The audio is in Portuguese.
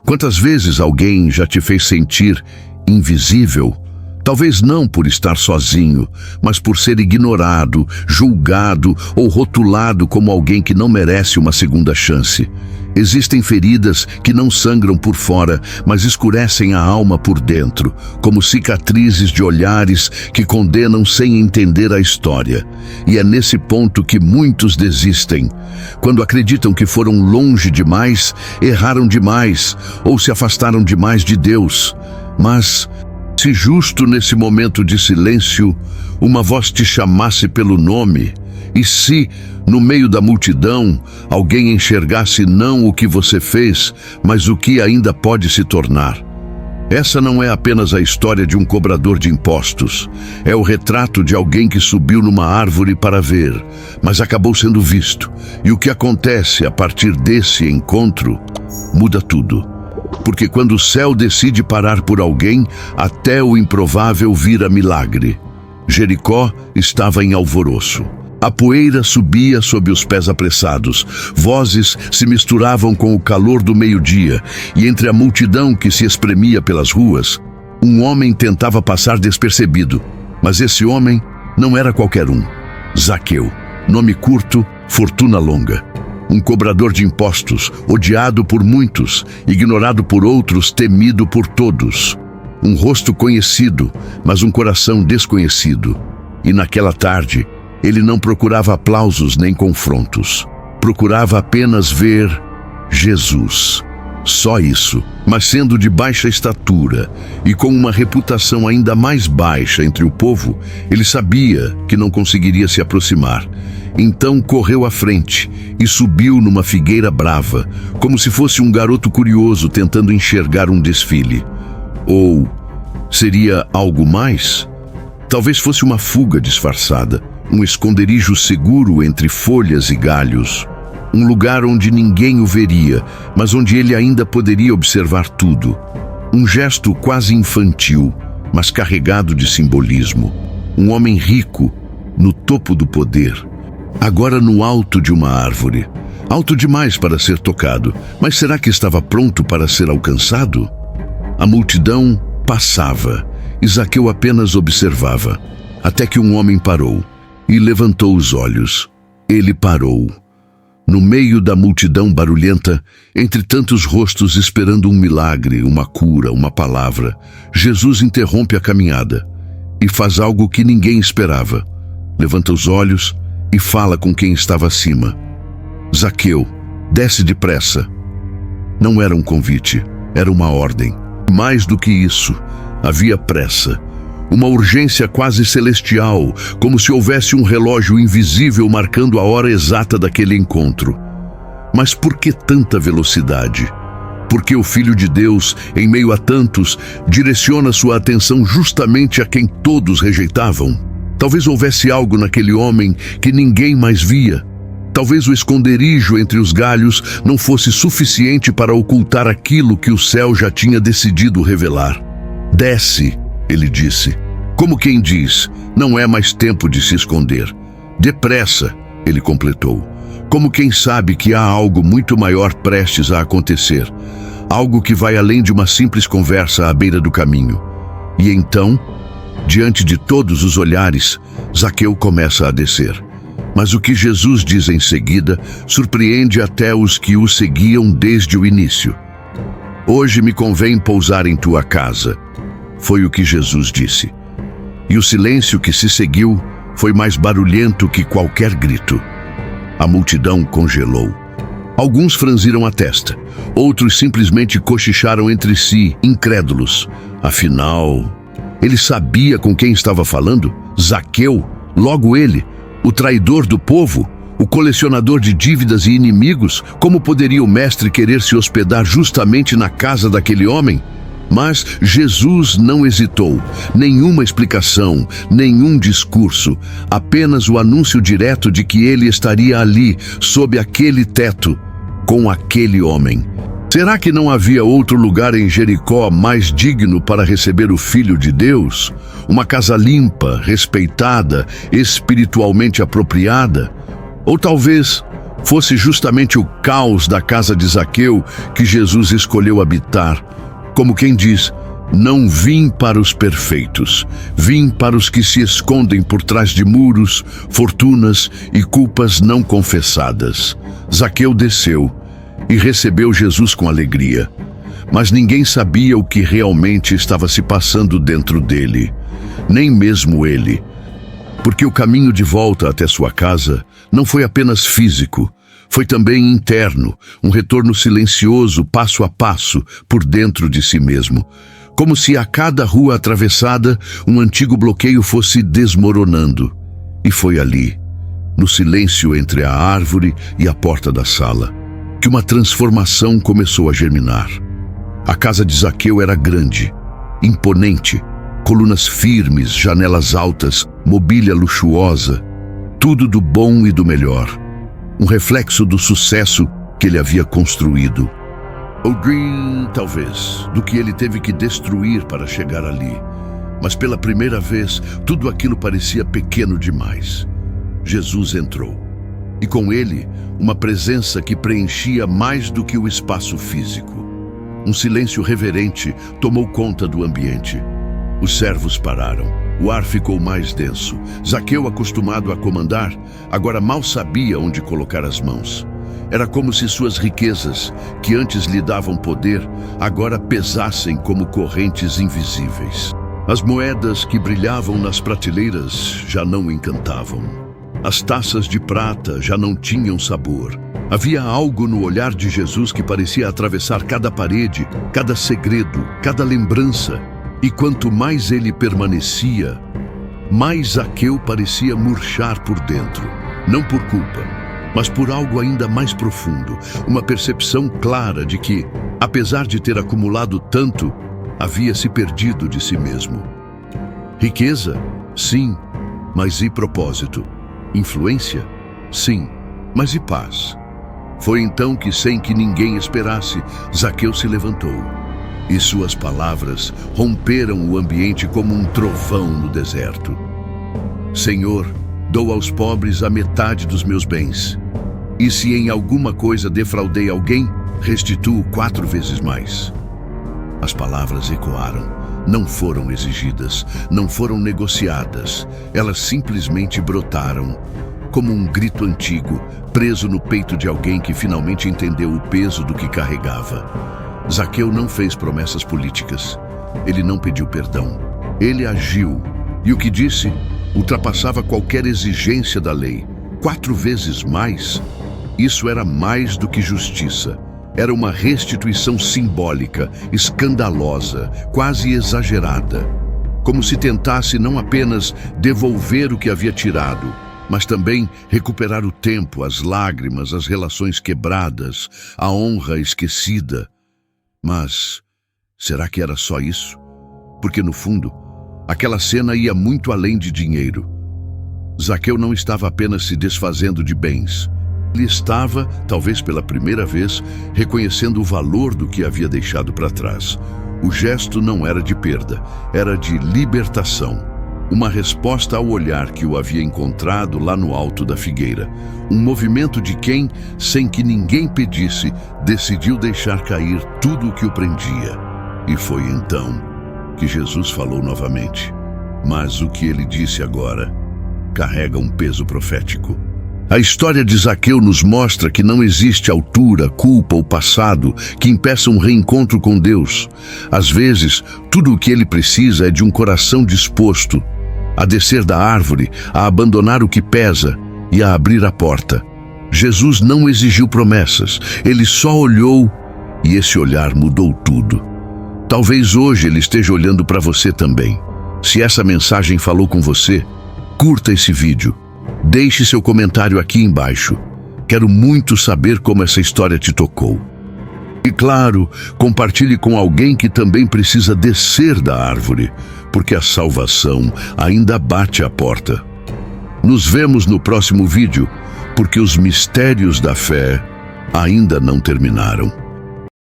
Quantas vezes alguém já te fez sentir invisível? Talvez não por estar sozinho, mas por ser ignorado, julgado ou rotulado como alguém que não merece uma segunda chance. Existem feridas que não sangram por fora, mas escurecem a alma por dentro, como cicatrizes de olhares que condenam sem entender a história. E é nesse ponto que muitos desistem. Quando acreditam que foram longe demais, erraram demais ou se afastaram demais de Deus. Mas se justo nesse momento de silêncio, uma voz te chamasse pelo nome, e se, no meio da multidão, alguém enxergasse não o que você fez, mas o que ainda pode se tornar. Essa não é apenas a história de um cobrador de impostos. É o retrato de alguém que subiu numa árvore para ver, mas acabou sendo visto. E o que acontece a partir desse encontro muda tudo. Porque quando o céu decide parar por alguém, até o improvável vira milagre. Jericó estava em alvoroço. A poeira subia sob os pés apressados, vozes se misturavam com o calor do meio-dia, e entre a multidão que se espremia pelas ruas, um homem tentava passar despercebido. Mas esse homem não era qualquer um. Zaqueu, nome curto, fortuna longa. Um cobrador de impostos, odiado por muitos, ignorado por outros, temido por todos. Um rosto conhecido, mas um coração desconhecido. E naquela tarde, ele não procurava aplausos nem confrontos. Procurava apenas ver Jesus. Só isso. Mas sendo de baixa estatura e com uma reputação ainda mais baixa entre o povo, ele sabia que não conseguiria se aproximar. Então correu à frente e subiu numa figueira brava, como se fosse um garoto curioso tentando enxergar um desfile. Ou seria algo mais? Talvez fosse uma fuga disfarçada, um esconderijo seguro entre folhas e galhos. Um lugar onde ninguém o veria, mas onde ele ainda poderia observar tudo. Um gesto quase infantil, mas carregado de simbolismo. Um homem rico, no topo do poder. Agora no alto de uma árvore. Alto demais para ser tocado, mas será que estava pronto para ser alcançado? A multidão passava, e Zaqueu apenas observava, até que um homem parou e levantou os olhos. Ele parou. No meio da multidão barulhenta, entre tantos rostos esperando um milagre, uma cura, uma palavra, Jesus interrompe a caminhada e faz algo que ninguém esperava. Levanta os olhos e fala com quem estava acima. Zaqueu, desce depressa. Não era um convite, era uma ordem. Mais do que isso, havia pressa. Uma urgência quase celestial, como se houvesse um relógio invisível marcando a hora exata daquele encontro. Mas por que tanta velocidade? Porque o Filho de Deus, em meio a tantos, direciona sua atenção justamente a quem todos rejeitavam. Talvez houvesse algo naquele homem que ninguém mais via. Talvez o esconderijo entre os galhos não fosse suficiente para ocultar aquilo que o céu já tinha decidido revelar. Desce, ele disse. Como quem diz, não é mais tempo de se esconder. Depressa, ele completou. Como quem sabe que há algo muito maior prestes a acontecer. Algo que vai além de uma simples conversa à beira do caminho. E então, diante de todos os olhares, Zaqueu começa a descer. Mas o que Jesus diz em seguida surpreende até os que o seguiam desde o início. Hoje me convém pousar em tua casa. Foi o que Jesus disse. E o silêncio que se seguiu foi mais barulhento que qualquer grito. A multidão congelou. Alguns franziram a testa, outros simplesmente cochicharam entre si, incrédulos. Afinal, ele sabia com quem estava falando? Zaqueu, logo ele, o traidor do povo, o colecionador de dívidas e inimigos. Como poderia o mestre querer se hospedar justamente na casa daquele homem? Mas Jesus não hesitou. Nenhuma explicação, nenhum discurso, apenas o anúncio direto de que ele estaria ali, sob aquele teto, com aquele homem. Será que não havia outro lugar em Jericó mais digno para receber o Filho de Deus? Uma casa limpa, respeitada, espiritualmente apropriada? Ou talvez fosse justamente o caos da casa de Zaqueu que Jesus escolheu habitar. Como quem diz, não vim para os perfeitos, vim para os que se escondem por trás de muros, fortunas e culpas não confessadas. Zaqueu desceu e recebeu Jesus com alegria, mas ninguém sabia o que realmente estava se passando dentro dele, nem mesmo ele. Porque o caminho de volta até sua casa não foi apenas físico, foi também interno, um retorno silencioso, passo a passo, por dentro de si mesmo. Como se a cada rua atravessada, um antigo bloqueio fosse desmoronando. E foi ali, no silêncio entre a árvore e a porta da sala, que uma transformação começou a germinar. A casa de Zaqueu era grande, imponente, colunas firmes, janelas altas, mobília luxuosa, tudo do bom e do melhor. Um reflexo do sucesso que ele havia construído. Ou talvez, do que ele teve que destruir para chegar ali. Mas pela primeira vez, tudo aquilo parecia pequeno demais. Jesus entrou. E com ele, uma presença que preenchia mais do que o espaço físico. Um silêncio reverente tomou conta do ambiente. Os servos pararam. O ar ficou mais denso. Zaqueu, acostumado a comandar, agora mal sabia onde colocar as mãos. Era como se suas riquezas, que antes lhe davam poder, agora pesassem como correntes invisíveis. As moedas que brilhavam nas prateleiras já não o encantavam. As taças de prata já não tinham sabor. Havia algo no olhar de Jesus que parecia atravessar cada parede, cada segredo, cada lembrança. E quanto mais ele permanecia, mais Zaqueu parecia murchar por dentro. Não por culpa, mas por algo ainda mais profundo, uma percepção clara de que, apesar de ter acumulado tanto, havia se perdido de si mesmo. Riqueza? Sim, mas e propósito? Influência? Sim, mas e paz? Foi então que, sem que ninguém esperasse, Zaqueu se levantou, e suas palavras romperam o ambiente como um trovão no deserto. Senhor, dou aos pobres a metade dos meus bens. E se em alguma coisa defraudei alguém, restituo 4 vezes mais. As palavras ecoaram, não foram exigidas, não foram negociadas. Elas simplesmente brotaram, como um grito antigo, preso no peito de alguém que finalmente entendeu o peso do que carregava. Zaqueu não fez promessas políticas. Ele não pediu perdão. Ele agiu. E o que disse ultrapassava qualquer exigência da lei. 4 vezes mais? Isso era mais do que justiça. Era uma restituição simbólica, escandalosa, quase exagerada. Como se tentasse não apenas devolver o que havia tirado, mas também recuperar o tempo, as lágrimas, as relações quebradas, a honra esquecida. Mas será que era só isso? Porque, no fundo, aquela cena ia muito além de dinheiro. Zaqueu não estava apenas se desfazendo de bens. Ele estava, talvez pela primeira vez, reconhecendo o valor do que havia deixado para trás. O gesto não era de perda, era de libertação. Uma resposta ao olhar que o havia encontrado lá no alto da figueira. Um movimento de quem, sem que ninguém pedisse, decidiu deixar cair tudo o que o prendia. E foi então que Jesus falou novamente. Mas o que ele disse agora carrega um peso profético. A história de Zaqueu nos mostra que não existe altura, culpa ou passado que impeça um reencontro com Deus. Às vezes, tudo o que ele precisa é de um coração disposto a descer da árvore, a abandonar o que pesa e a abrir a porta. Jesus não exigiu promessas, ele só olhou e esse olhar mudou tudo. Talvez hoje ele esteja olhando para você também. Se essa mensagem falou com você, curta esse vídeo. Deixe seu comentário aqui embaixo. Quero muito saber como essa história te tocou. E claro, compartilhe com alguém que também precisa descer da árvore, porque a salvação ainda bate à porta. Nos vemos no próximo vídeo, porque os mistérios da fé ainda não terminaram.